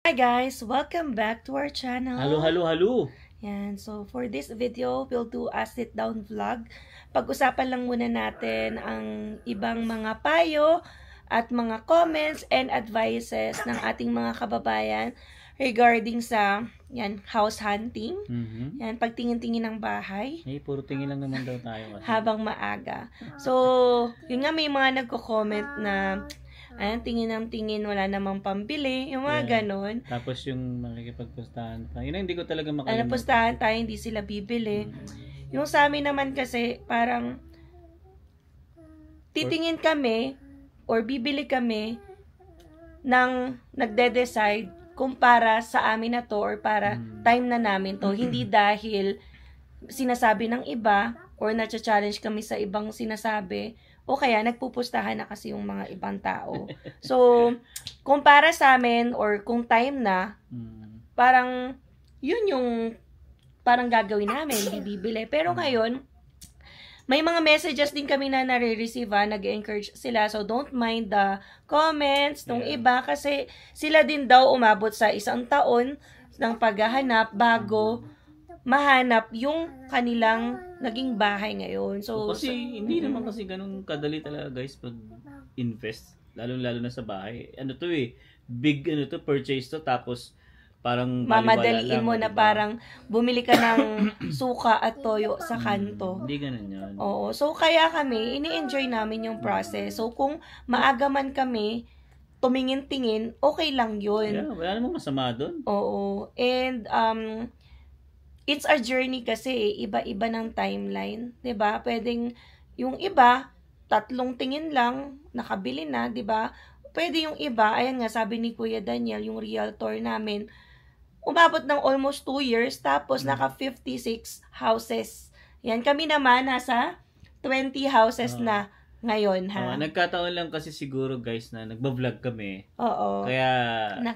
Hi guys! Welcome back to our channel. Halo. Yan. So, for this video, we'll do a sit-down vlog. Pag-usapan lang muna natin ang ibang mga payo at mga comments and advices ng ating mga kababayan regarding sa house hunting. Yan, pagtingin-tingin ng bahay. Puro tingin lang naman daw tayo kasi. Habang maaga. So, yun nga, may mga nagko-comment na tingin ng tingin, wala namang pambili, yung mga ganon. Tapos yung makikipagpustahan pa. Yun hindi ko talaga makalimutan. Pustahan tayo, hindi sila bibili. Yung sa amin naman kasi, parang titingin kami or bibili kami ng nagde-decide kung para sa amin na to or para time na namin to. Hindi dahil sinasabi ng iba or na-challenge kami sa ibang sinasabi o kaya nagpupustahan na kasi yung mga ibang tao. So, kung para sa amin or kung time na, parang yun yung parang gagawin namin, bibili. Pero ngayon, may mga messages din kami na nare-receive, nag-encourage sila. So, don't mind the comments ng iba kasi sila din daw umabot sa 1 taon ng paghahanap bago mahanap yung kanilang naging bahay ngayon. So, kasi hindi naman kasi ganun kadali talaga guys pag invest. Lalo na sa bahay. Big purchase to tapos parang mamadaliin mo na parang bumili ka ng suka at toyo sa kanto. Hindi ganun yun. Oo. So, kaya kami, ini-enjoy namin yung process. So, kung maaga man kami, tumingin-tingin, okay lang yun. Yeah, wala namang masama dun. Oo. And, it's a journey kasi, iba-iba ng timeline. 'Di ba? Pwedeng, yung iba, 3 tingin lang, nakabili na, 'di ba? Pwede yung iba, ayan nga, sabi ni Kuya Daniel, yung realtor namin, umabot ng almost 2 years, tapos naka 56 houses. Yan, kami naman, nasa 20 houses na ngayon, ha? Nagkataon lang kasi siguro, guys, na nagba-vlog kami. Oo. Kaya,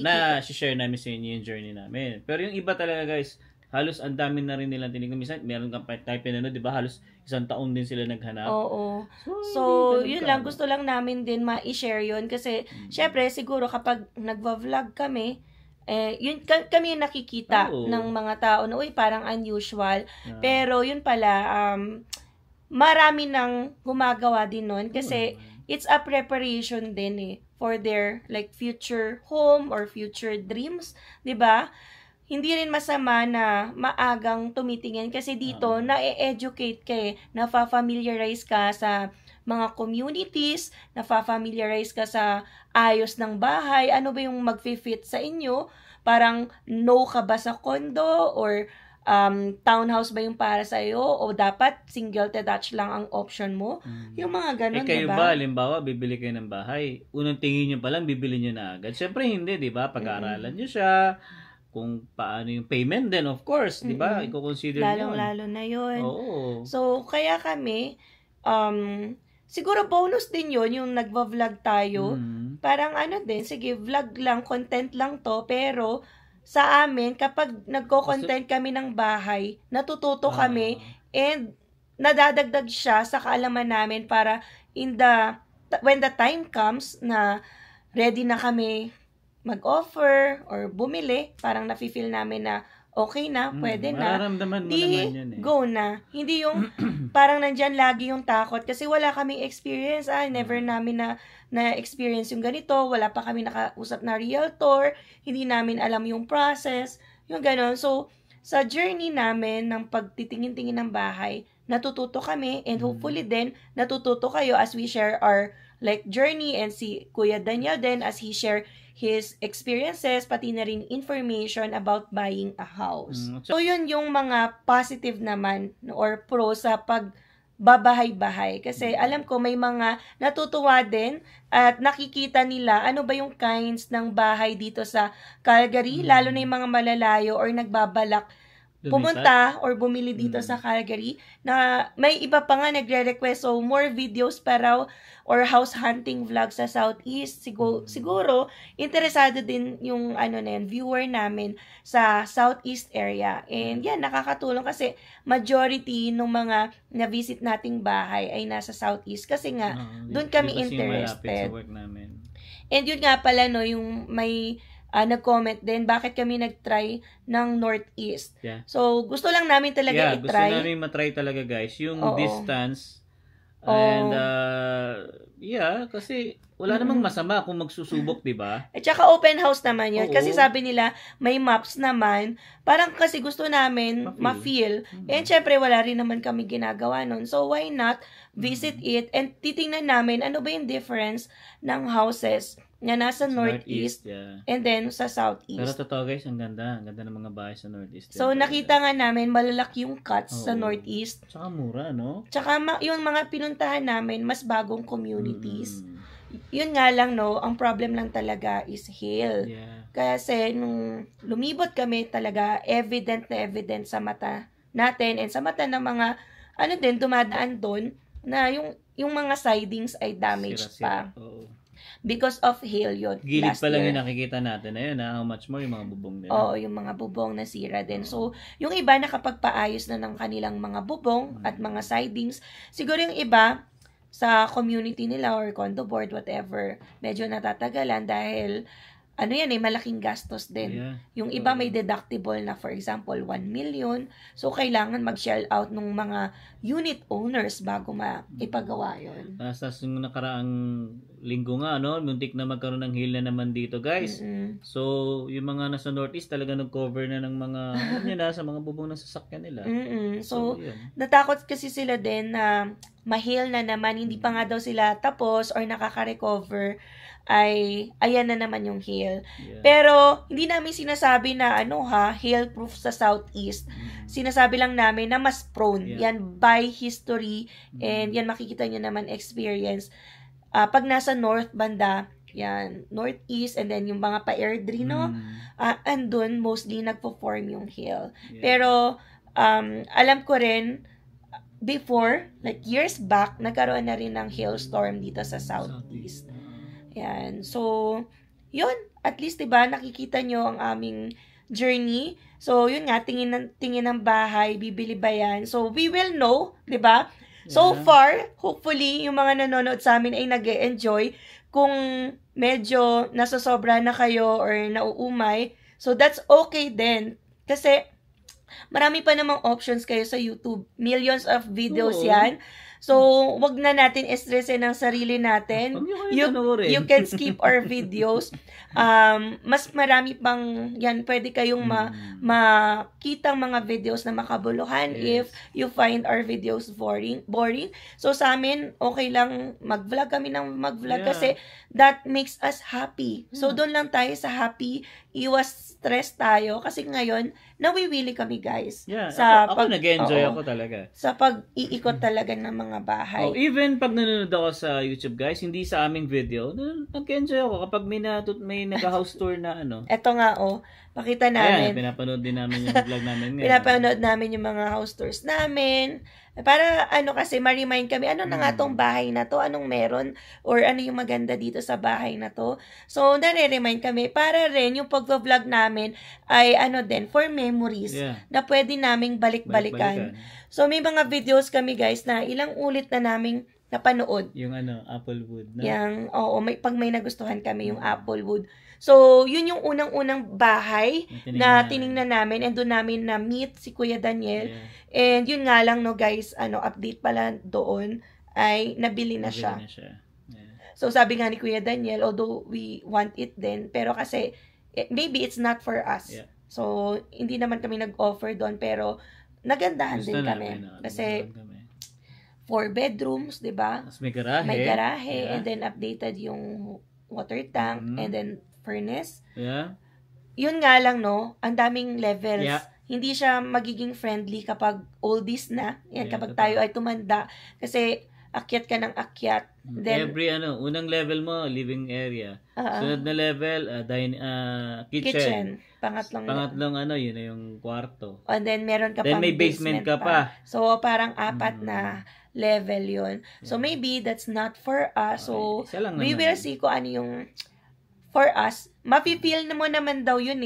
na-share namin sa inyo yung journey namin. Pero yung iba talaga, guys, halos ang dami na rin nilang tinignan. Minsan, meron kang type na, di ba? Halos 1 taon din sila naghanap. Oo. So yun lang. Gusto lang namin din ma-share yun. Kasi, syempre, siguro kapag nagva-vlog kami, yun, kami yung nakikita ng mga tao na, uy, parang unusual. Pero, yun pala, marami nang gumagawa din nun. Kasi, it's a preparation din for their, like, future home or future dreams. Di ba? Hindi rin masama na maagang tumitingin kasi dito na-educate ka na-familiarize ka sa mga communities, na-familiarize ka sa ayos ng bahay, ano ba yung mag-fit sa inyo, parang no ka ba sa condo or townhouse ba yung para sa iyo o dapat single detached lang ang option mo, yung mga ganun, kayo ba, halimbawa, bibili kayo ng bahay, unang tingin nyo pa lang, bibili nyo na agad. Siyempre hindi, di ba? Pag-aaralan nyo siya, kung paano yung payment din, of course, di ba? I-consider yun. Lalo na yun. Oo. So, kaya kami, siguro bonus din yun, yung nagva-vlog tayo. Parang sige, vlog lang, content lang to, pero sa amin, kapag nagko-content kami ng bahay, natututo kami, and nadadagdag siya sa kaalaman namin para when the time comes na ready na kami mag-offer or bumili, parang nafe-feel namin na okay na, pwede na, mararamdaman mo naman yun go na. Hindi yung parang nandyan lagi yung takot kasi wala kaming experience, never namin na-experience yung ganito, wala pa kami nakausap na realtor, hindi namin alam yung process, yung ganon. So, sa journey namin ng pagtitingin-tingin ng bahay, natututo kami and hopefully din natututo kayo as we share our journey, and si Kuya Daniel din as he share his experiences, pati na rin information about buying a house. So, yun yung mga positive naman or pro sa pagbabahay-bahay. Kasi alam ko may mga natutuwa din at nakikita nila ano ba yung kinds ng bahay dito sa Calgary, lalo na yung mga malalayo or nagbabalak pumunta or bumili dito sa Calgary, na may iba pa nga nagre-request, so more videos pa raw or house hunting vlog sa Southeast. Siguro interesado din yung viewer namin sa Southeast area. And yan, nakakatulong kasi majority ng mga na-visit nating bahay ay nasa Southeast kasi nga doon kami interested. Sa work namin. And yun nga pala yung may nag-comment din bakit kami nag-try ng Northeast. Yeah. So, gusto lang namin talaga i-try. Gusto namin matry talaga, guys, yung Oo. distance. And, kasi wala namang masama kung magsusubok, di ba? At saka open house naman yun. Oo. Kasi sabi nila, may maps naman. Parang kasi gusto namin ma-feel. And syempre, wala rin naman kami ginagawa nun. So, why not visit it and titingnan namin ano ba yung difference ng houses na nasa Northeast and then sa Southeast. Pero totoo, guys, ang ganda. Ang ganda ng mga bahay sa Northeast. So, nakita nga namin, malalaki yung cuts sa Northeast. Tsaka mura, no? Tsaka yung mga pinuntahan namin, mas bagong communities. Yun nga lang, no, ang problem lang talaga is hail. Yeah. Kasi nung lumibot kami talaga, evident sa mata natin and sa mata ng mga, dumadaan doon, na yung mga sidings ay damaged pa. Oo. Because of hail yun. Gilid pa lang yung nakikita natin. Ayun, how much more yung mga bubong din. Oo, yung mga bubong nasira din. So, yung iba nakapagpaayos na ng kanilang mga bubong at mga sidings. Siguro yung iba, sa community nila or condo board, whatever, medyo natatagalan dahil malaking gastos din. Yeah. Yung iba may deductible na, for example, 1 million. So, kailangan mag-shell out ng mga unit owners bago maipagawa yun. Tapos yung nakaraang linggo nga, muntik na magkaroon ng hail na naman dito, guys. So, yung mga nasa Northeast talaga nag-cover na ng mga, sa mga bubong ng sasakyan nila. So, natakot kasi sila din na ma-hail na naman, hindi pa nga daw sila tapos or nakaka-recover, ay ayan na naman yung hail. Yeah. Pero hindi namin sinasabi na hail proof sa Southeast. Sinasabi lang namin na mas prone. Yan by history and yan makikita nyo naman experience. Pag nasa north banda, yan, northeast and then yung mga pa-airdrie, andun mostly nagpo-form yung hail. Yeah. Pero alam ko rin before, like years back, nagkaroon na rin ng hailstorm dito sa Southeast. Yan. So, yun. At least, diba, nakikita nyo ang aming journey. So, yun nga, tingin ng bahay, bibili ba yan? So, we will know, diba? So far, hopefully, yung mga nanonood sa amin ay nag-e-enjoy. Kung medyo nasosobra na kayo or nauumay, so that's okay din. Kasi, marami pa namang options kayo sa YouTube. Millions of videos yan. So, wag na natin stressin ang sarili natin. You can skip our videos. Mas marami pang yan. Pwede kayong makitang mga videos na makabuluhan if you find our videos boring. So, sa amin, okay lang mag-vlog kami ng mag-vlog kasi that makes us happy. So, doon lang tayo sa happy. Iwas stress tayo kasi ngayon, nawiwili kami, guys. Yeah, ako nag-enjoy ako talaga. Sa pag-iikot talaga ng mga bahay. Even pag nanonood ako sa YouTube, guys, hindi sa aming video, nag-enjoy ako kapag may nag-house tour na Eto nga, pakita namin. Ayan, pinapanood din namin yung vlog namin ngayon. Pinapanood namin yung mga house tours namin. Para kasi ma-remind kami, ano na nga tong bahay na to, anong meron, or ano yung maganda dito sa bahay na to. So, nare-remind kami, para rin yung pag-vlog namin ay din, for memories, na pwede naming balik-balikan. So, may mga videos kami, guys, na ilang ulit na naming napanood. Yung Applewood. Pag may nagustuhan kami, yung Applewood. So, yun yung unang-unang bahay na tiningnan namin and doon namin na-meet si Kuya Daniel. And yun nga lang, guys, update pala doon ay nabili na siya. So, sabi nga ni Kuya Daniel, although we want it din, pero kasi maybe it's not for us. So, hindi naman kami nag-offer doon, pero nagandahan din kami. Kasi 4 bedrooms, 'di ba? May garahe. May garahe and then updated yung water tank and then furnace. Yun nga lang, ang daming levels. Hindi siya magiging friendly kapag oldies na. Yan, kapag tayo ay tumanda. Kasi akyat ka ng akyat. Then, unang level mo, living area. Sunod na level, kitchen. Pangatlong yun na yung kwarto. And then, meron ka then may basement ka pa. So, parang 4 na level yun. So, maybe that's not for us. So, we will see kung ano yung for us. Mafe-feel mo naman daw yun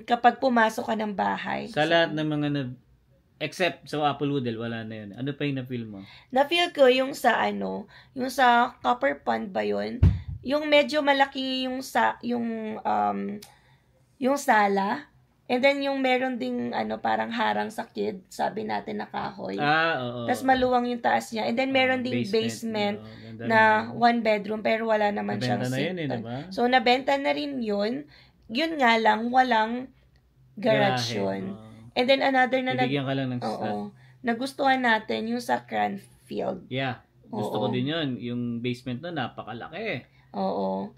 kapag pumasok ka ng bahay. Sa lahat ng mga except sa Applewood, wala na yun. Ano pa yung na-feel mo? Na-feel ko yung sa yung sa Copper Pond ba yun? yung medyo malaki yung sala. And then yung meron ding parang harang sa kid, sabi natin na kahoy. Oo. Tapos maluwang yung taas niya. And then meron ding basement na 1 bedroom pero wala naman siyang Nabenta na yun diba? diba? So nabenta na rin yun. Yun nga lang, walang garage yun. And then another na Bibigyan ka lang ng slot. Nagustuhan natin yung sa Cranfield. Yeah. Gusto ko din yun. Yung basement na napakalaki. Oo.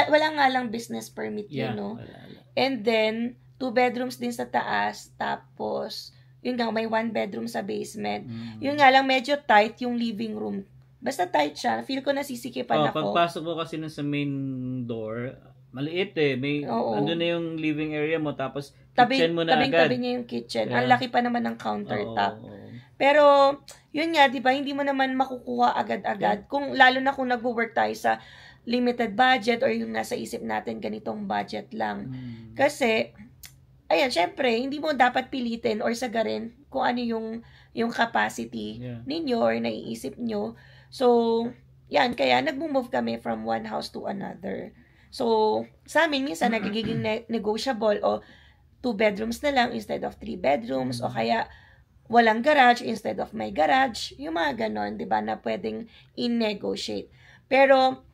Wala nga lang business permit yun, no? Wala. And then 2 bedrooms din sa taas, tapos, yun nga, may 1 bedroom sa basement. Yun nga lang, medyo tight yung living room. Basta tight siya. Feel ko nasisikipan ako. Pagpasok mo kasi sa main door, maliit andun na yung living area mo, tapos kitchen mo na agad. Tabing-tabi niya yung kitchen. Ang laki pa naman ng countertop. Pero, yun nga, di ba, hindi mo naman makukuha agad-agad. Lalo na kung nag-work tayo sa limited budget or yung nasa isip natin ganitong budget lang. Kasi, ayan, syempre, hindi mo dapat pilitin or sagarin kung ano yung capacity ninyo or naiisip nyo. So, yan, kaya nag-move kami from one house to another. So, sa amin, minsan nagiging negotiable o 2 bedrooms na lang instead of 3 bedrooms o kaya walang garage instead of may garage. Yung mga ganon, di ba, na pwedeng in-negotiate. Pero,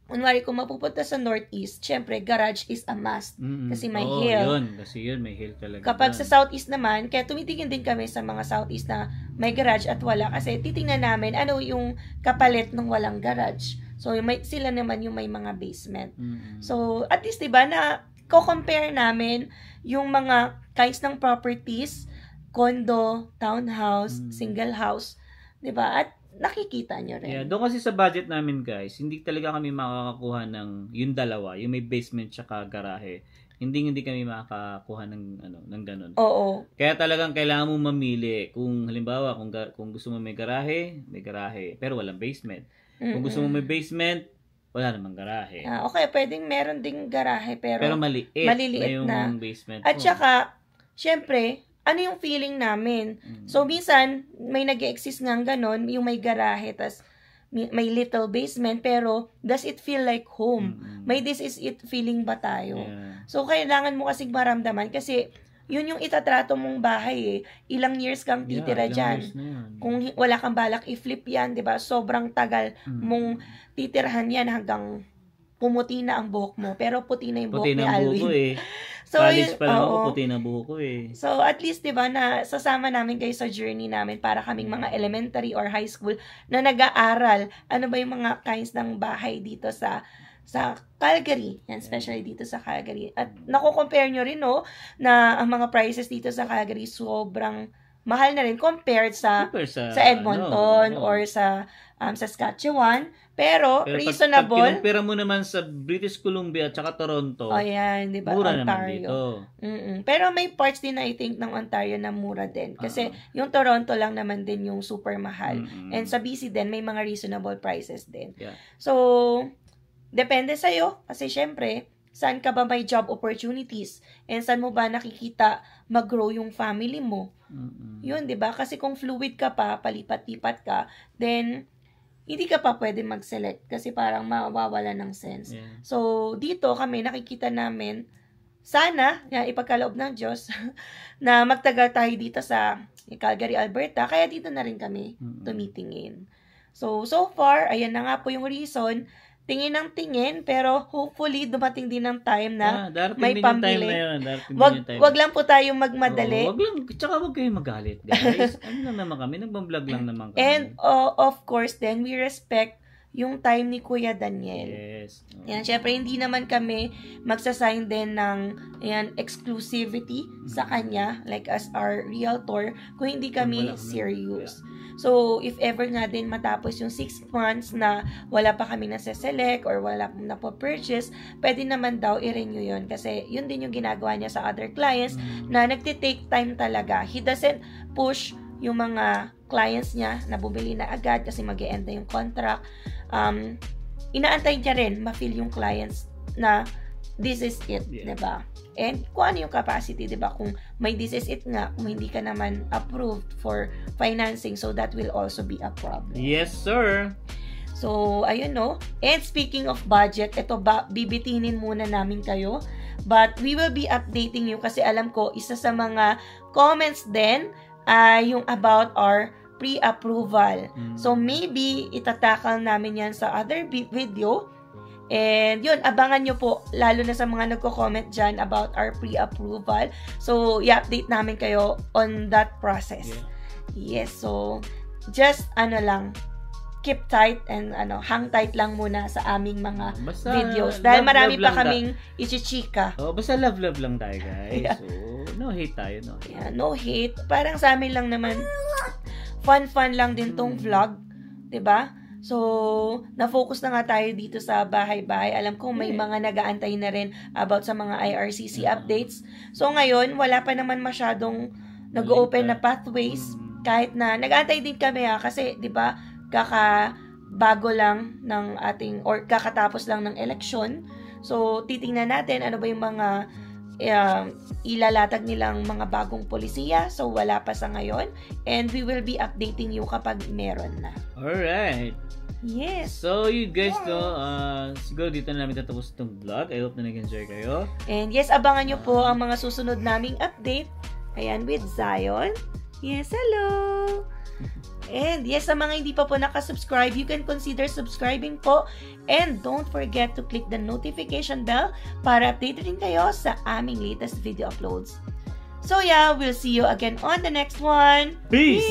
kunwari kung mapupunta sa Northeast, syempre, garage is a must. Kasi may hill. Kasi yun, may hill talaga. Kapag sa Southeast naman, kaya tumitingin din kami sa mga Southeast na may garage at wala. Kasi titingnan namin ano yung kapalit ng walang garage. So, sila naman yung may mga basement. So, at least, diba, na ko-compare namin yung mga kinds ng properties, condo, townhouse, single house, diba? At nakikita nyo rin. Yeah, doon kasi sa budget namin, guys, hindi talaga kami makakakuha ng yung dalawa, yung may basement tsaka garahe. Hindi kami makakakuha ng ganun. Oo. Kaya talagang kailangan mo mamili. Kung halimbawa, kung gusto mo may garahe, pero walang basement. Kung gusto mo may basement, wala namang garahe. Okay, pwedeng meron ding garahe pero maliliit na yung basement. At saka, syempre, ano yung feeling namin? So, minsan, may nag-exist nga ganon, yung may garahe, tas may little basement, pero does it feel like home? May this is it feeling ba tayo? Yeah. So, kailangan mo kasing maramdaman kasi yun yung itatrato mong bahay Ilang years kang titira dyan. Kung wala kang balak i-flip yan, di ba? Sobrang tagal mong titirahan yan hanggang pumuti na ang buhok mo. Pero puti na yung buhok ni Alwin. So, college pa lang ako, puti na buhok ko So, at least, di ba, na sasama namin kayo sa journey namin para kaming mga elementary or high school na nag-aaral. Ano ba yung mga kinds ng bahay dito sa Calgary. Yan, especially dito sa Calgary. At naku-compare nyo rin, na ang mga prices dito sa Calgary sobrang mahal na rin compared sa Edmonton or sa Saskatchewan. Pero reasonable. Pag kinumpira mo naman sa British Columbia at saka Toronto, yan, di ba? Mura Ontario. naman dito. Pero may parts din I think ng Ontario na mura din. Kasi yung Toronto lang naman din yung super mahal. And sa BC din, may mga reasonable prices din. Yeah. So, depende sa'yo. Kasi syempre, saan ka ba may job opportunities? And saan mo ba nakikita mag-grow yung family mo? Yun, di ba? Kasi kung fluid ka pa, palipat-lipat ka, then hindi ka pa pwede mag-select kasi parang mawawala ng sense. Yeah. So, dito kami nakikita namin, sana, ipagkaloob ng Diyos, na magtagal tayo dito sa Calgary, Alberta, kaya dito na rin kami tumitingin. So far, ayan na nga po yung reason, tingin ng tingin, pero hopefully dumating din ng time na may pambili. Wag lang po tayong magmadali. Wag lang, tsaka wag kayong magalit, guys. Ano lang naman kami, nagbablog lang naman kami. And of course, then we respect yung time ni Kuya Daniel. Yes. Yan, syempre hindi naman kami magsasign din ng exclusivity sa kanya, like as our realtor, kung hindi kami serious. So, if ever nga din matapos yung 6 months na wala pa kami nasa-select or wala na po purchase, pwede naman daw i-renew yun. Kasi yun din yung ginagawa niya sa other clients na nagtitake time talaga. He doesn't push yung mga clients niya na bumili na agad kasi mag-e-end na yung contract. Inaantay niya rin ma-feel yung clients na this is it, diba? And kung ano yung capacity, diba? Kung may this is it nga, kung hindi ka naman approved for financing, so that will also be a problem. Yes, sir. So, ayun no. And speaking of budget, ito bibitinin muna namin kayo. But we will be updating you kasi alam ko, isa sa mga comments din ay yung about our pre-approval. So, maybe itatakal namin yan sa other video. And yun, abangan nyo po, lalo na sa mga nagko-comment dyan about our pre-approval. So, i-update namin kayo on that process. Yes, so, just keep tight and hang tight lang muna sa aming mga videos. Dahil marami pa kaming ichichika. Basta love lang tayo, guys. Yeah. So, no hate tayo, no hate. Yeah, no hate. Parang sa amin lang naman, fun lang din tong vlog. 'Di ba? So, na-focus na nga tayo dito sa bahay-bahay. Alam ko may mga nag-aantay na rin about sa mga IRCC updates. So, ngayon, wala pa naman masyadong nag-open na pathways. Kahit na, nag-aantay din kami kasi, 'di ba, kakabago lang ng or kakatapos lang ng eleksyon. So, titingnan natin ano ba yung mga ilalatag nilang mga bagong polisiya. So, wala pa sa ngayon. And we will be updating you kapag meron na. Alright. Yes. So, you guys siguro dito na namin tatapos itong vlog. I hope na nag-enjoy kayo. And yes, abangan nyo po ang mga susunod naming update. Ayan, with Zion. Yes, hello! And yes, sa mga hindi pa po nakasubscribe, you can consider subscribing po. And don't forget to click the notification bell para updated din kayo sa aming latest video uploads. So yeah, we'll see you again on the next one. Peace!